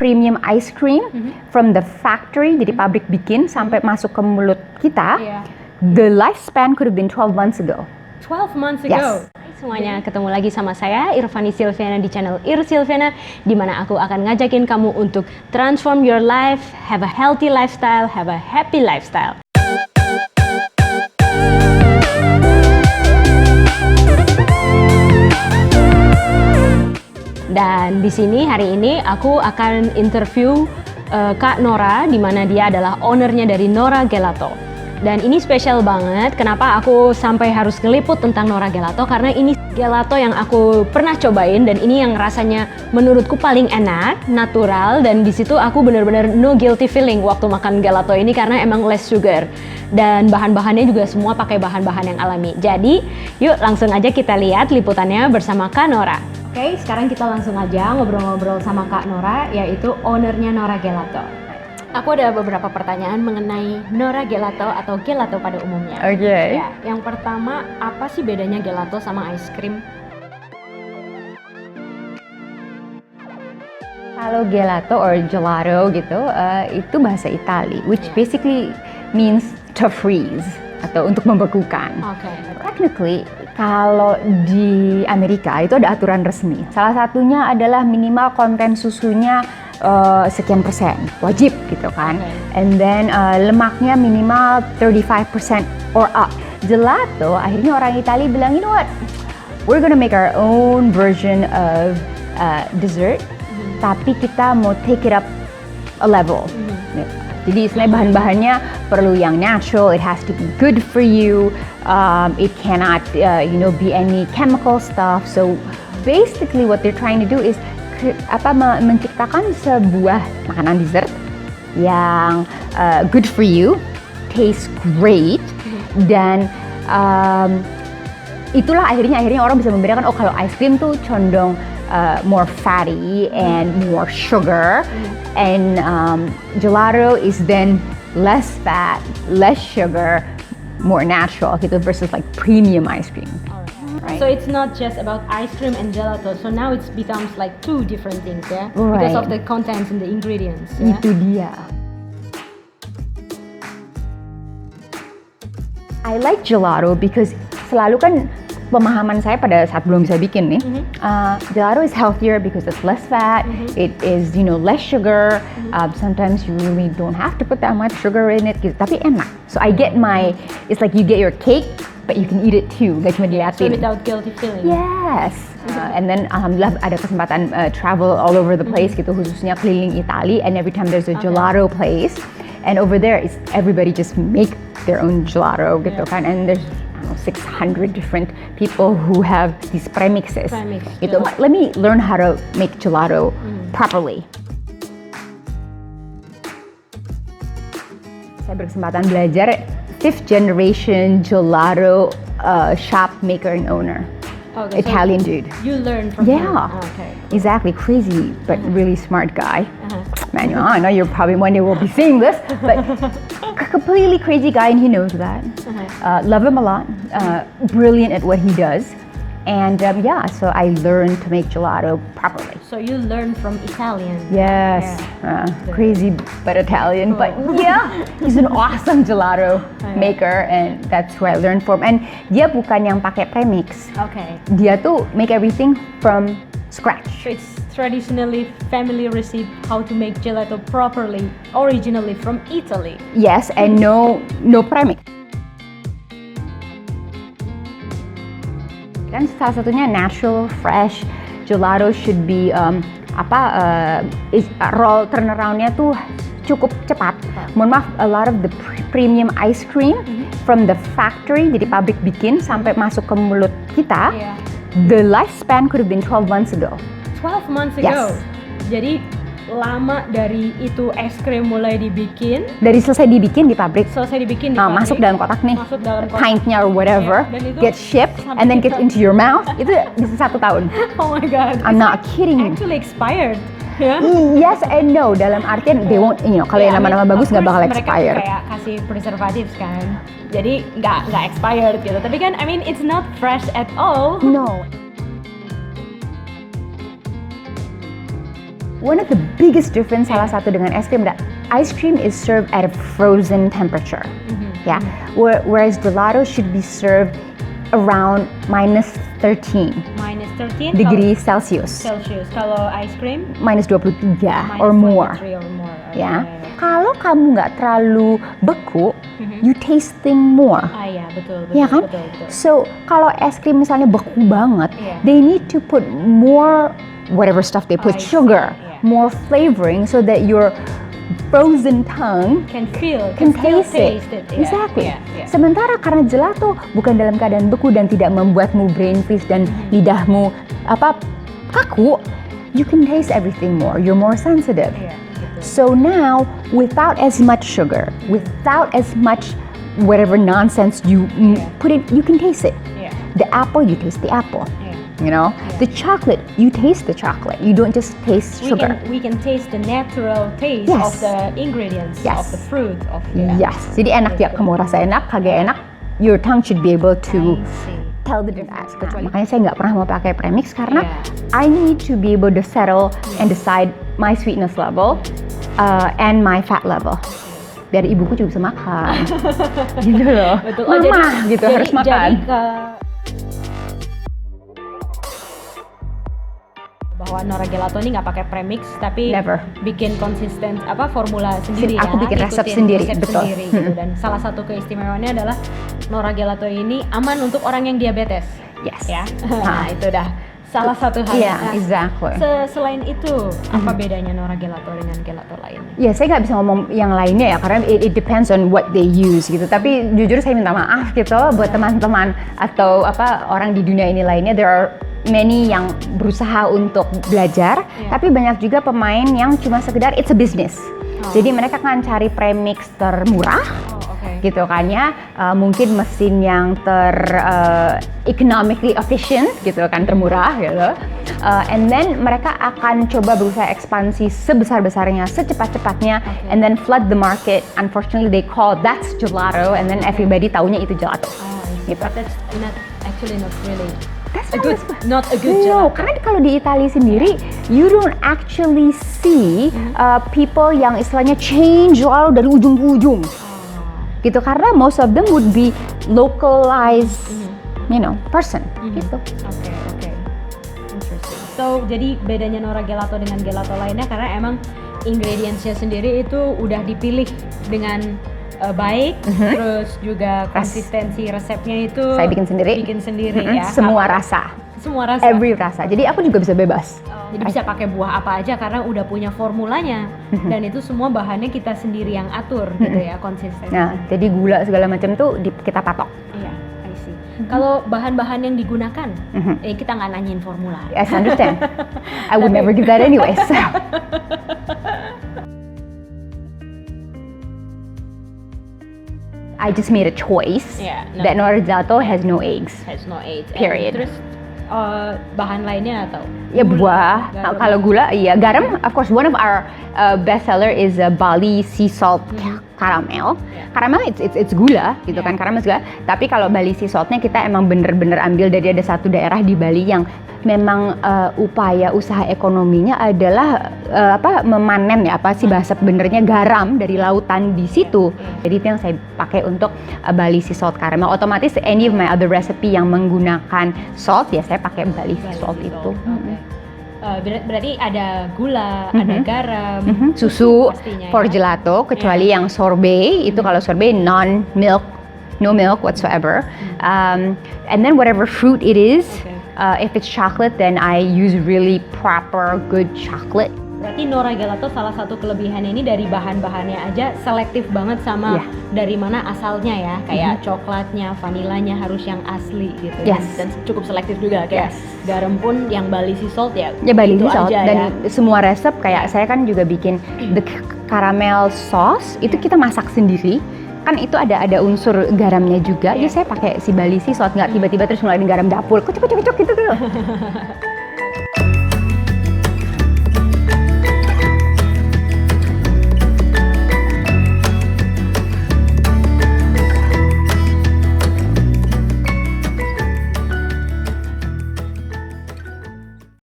premium ice cream from the factory, jadi pabrik bikin sampai masuk ke mulut kita, the lifespan could have been 12 months ago. 12 months ago. Yes. Semuanya, ketemu lagi sama saya Irvani Silviana di channel Ir Silviana, di mana aku akan ngajakin kamu untuk transform your life, have a healthy lifestyle, have a happy lifestyle. Dan di sini hari ini aku akan interview Kak Nora, di mana dia adalah ownernya dari Nora Gelato. Dan ini spesial banget. Kenapa aku sampai harus ngeliput tentang Nora Gelato? Karena ini gelato yang aku pernah cobain dan ini yang rasanya menurutku paling enak, natural, dan di situ aku benar-benar no guilty feeling waktu makan gelato ini karena emang less sugar. Dan bahan-bahannya juga semua pakai bahan-bahan yang alami. Jadi, yuk langsung aja kita lihat liputannya bersama Kak Nora. Oke, sekarang kita langsung aja ngobrol-ngobrol sama Kak Nora, yaitu ownernya Nora Gelato. Aku ada beberapa pertanyaan mengenai Nora Gelato atau gelato pada umumnya. Oke. Ya, yang pertama, apa sih bedanya gelato sama ice cream? Kalau gelato or gelato gitu, itu bahasa Itali, which basically means to freeze atau untuk membekukan. Okay. Technically, kalau di Amerika itu ada aturan resmi. Salah satunya adalah minimal konten susunya sekian persen, wajib gitu kan. And then lemaknya minimal 35% or up. Gelato, akhirnya orang Itali bilang, you know what, we're gonna make our own version of dessert, tapi kita mau take it up a level. Jadi istilahnya bahan-bahannya perlu yang natural, it has to be good for you, it cannot be any chemical stuff. So basically what they're trying to do is menciptakan sebuah makanan dessert yang good for you, tastes great, dan itulah akhirnya orang bisa membedakan, oh kalau ice cream tuh condong more fatty and more sugar, and gelato is then less fat, less sugar, more natural gitu, versus like premium ice cream. Right. So it's not just about ice cream and gelato. So now it becomes like two different things, yeah, right, because of the contents and the ingredients. Yeah? Itu dia. I like gelato because selalu kan pemahaman saya pada saat belum bisa bikin nih, gelato is healthier because it's less fat, it is less sugar. Sometimes you really don't have to put that much sugar in it, gitu. Tapi enak. So I get it's like you get your cake, but you can eat it too, gak cuma diliatin. So without guilty feeling. Yes. And then alhamdulillah ada kesempatan travel all over the place gitu, khususnya keliling Italy, and every time there's a gelato place, and over there is everybody just make their own gelato gitu kan, and there's 600 different people who have these premixes. Gitu. Let me learn how to make gelato properly. Saya berkesempatan belajar 5th generation gelato shop maker and owner. Okay, Italian so dude. You learn from him. Okay. Exactly, crazy but really smart guy. Manuel, I know you're probably one day will be seeing this, but completely crazy guy, and he knows that. Love him a lot. Brilliant at what he does. And so I learned to make gelato properly. So you learn from Italian. Yes, crazy but Italian, but yeah, he's an awesome gelato maker, and that's who I learned from. And dia bukan yang pakai premix. Okay. Dia tuh make everything from scratch. So it's traditionally family recipe how to make gelato properly, originally from Italy. Yes, and no premix. Dan salah satunya natural, fresh gelato should be roll turnaroundnya tuh cukup cepat. Mohon maaf, a lot of the premium ice cream from the factory, jadi pabrik bikin sampai masuk ke mulut kita, the lifespan could have been 12 months ago. 12 months ago? Yes. Jadi lama dari itu es krim mulai dibikin, dari selesai dibikin di pabrik, masuk dalam kotak nih, pintnya or whatever, get shipped and then get into your mouth, itu bisa 1 tahun. Oh my god, I'm not kidding. Actually expired. Yeah? Yes and no, dalam artian they won't, kalau yang nama-nama bagus nggak bakal expire. Mereka kayak kasih preservatif kan, jadi nggak expired gitu. Tapi kan, I mean it's not fresh at all. No. one of the biggest difference salah satu dengan es krim, that ice cream is served at a frozen temperature. Yeah, whereas gelato should be served around -13 Minus 13 degrees Celsius. Celsius. Kalau ice cream -23 or more. -23 or more. Ya, Okay. kalau kamu nggak terlalu beku, you tasting more. Ah ya, betul. Ya kan? Betul. So kalau es krim misalnya beku banget, Iya. they need to put more whatever stuff they put, I see, sugar, iya. more flavoring, so that your frozen tongue Can feel, can still taste it. taste it. Yeah, Exactly. yeah. Sementara karena gelato bukan dalam keadaan beku dan tidak membuatmu brain freeze dan lidahmu kaku, you can taste everything more. You're more sensitive. Iya, betul. So now, without as much sugar, without as much whatever nonsense you put in, you can taste it. Iya. The apple, you taste the apple. Iya. You know, the chocolate, you taste the chocolate. You don't just taste sugar. We can taste the natural taste Yes. of the ingredients, Yes. of the fruit, of Yes. Jadi enak ya, kamu rasa enak, kagak enak. Your tongue should be able to I see. tell the difference. Makanya saya nggak pernah mau pakai premix karena Yeah. I need to be able to settle and decide my sweetness level and my fat level. Biar ibuku juga bisa makan. Gitu loh. Betul. Mama gitu harus makan. Bahwa Nora Gelato ini nggak pakai premix tapi Never. bikin konsisten formula sendiri Aku ya. bikin resep ngikutin sendiri, resep betul. sendiri gitu. Dan salah satu keistimewaannya adalah Nora Gelato ini aman untuk orang yang diabetes. Yes. Ya. Nah, itu dah salah satu hal. Yeah, Nah, exactly. Selain itu, apa bedanya Nora Gelato dengan gelato lainnya? Ya, saya nggak bisa ngomong yang lainnya ya, karena it depends on what they use gitu. Tapi jujur saya minta maaf gitu buat teman-teman atau orang di dunia ini lainnya. There are many yang berusaha untuk belajar, tapi banyak juga pemain yang cuma sekedar it's a business. Jadi mereka akan cari premix termurah. Gitu kan ya, mungkin mesin yang economically efficient gitu kan, termurah gitu, and then mereka akan coba berusaha ekspansi sebesar-besarnya, secepat-cepatnya, and then flood the market. Unfortunately they call that's gelato, and then everybody taunya itu gelato. Gitu. But that's actually not really That's not a good No, gelato. karena kalau di Italia sendiri, you don't actually see people yang istilahnya change gelato dari ujung ke ujung. Gitu, karena most of them would be localized, person. Gitu. Oke. Interesting. So, jadi bedanya Nora Gelato dengan gelato lainnya karena emang ingredients-nya sendiri itu udah dipilih dengan baik, terus juga konsistensi resepnya itu Saya bikin sendiri. ya. Semua rasa. Semua rasa. Every rasa. Jadi aku juga bisa bebas. Jadi bisa pakai buah apa aja karena udah punya formulanya dan itu semua bahannya kita sendiri yang atur gitu ya, konsistensi. Nah, jadi gula segala macam tuh kita patok. Iya, I see. Kalau bahan-bahan yang digunakan, kita nggak nanyain formula. Yes, understand. I would never give that anyway. So. I just made a choice that Nora Gelato has no eggs. Has no eggs. Period. Terus bahan lainnya atau? Ya buah. garam. Kalau gula, iya garam. Of course, one of our best seller is Bali sea salt caramel. Caramel it's gula gitu kan, caramel gula. Tapi kalau Bali sea saltnya kita emang bener-bener ambil dari ada satu daerah di Bali yang memang upaya usaha ekonominya adalah memanen ya, apa sih bahasa benernya, garam dari lautan di situ. Jadi itu yang saya pakai untuk Bali sea salt caramel. Otomatis any of my other recipe yang menggunakan salt ya saya pakai Bali sea salt itu. Berarti ada gula, ada garam, Susu pastinya for ya. gelato, kecuali yang sorbet itu kalau sorbet non-milk, no milk whatsoever. And then whatever fruit it is, if it's chocolate, then I use really proper good chocolate. Berarti Nora Gelato salah satu kelebihannya ini dari bahan-bahannya aja selektif banget sama dari mana asalnya ya, kayak coklatnya, vanilanya harus yang asli gitu. Yes. Dan cukup selektif juga kayak garam pun yang Bali sea salt ya. Bali itu sea salt aja dan ya. semua resep kayak saya kan juga bikin the caramel sauce itu kita masak sendiri. Kan itu ada unsur garamnya juga. Jadi saya pakai si Bali sea salt, nggak tiba-tiba terus ngeluarin garam dapur, kucuk gitu tuh.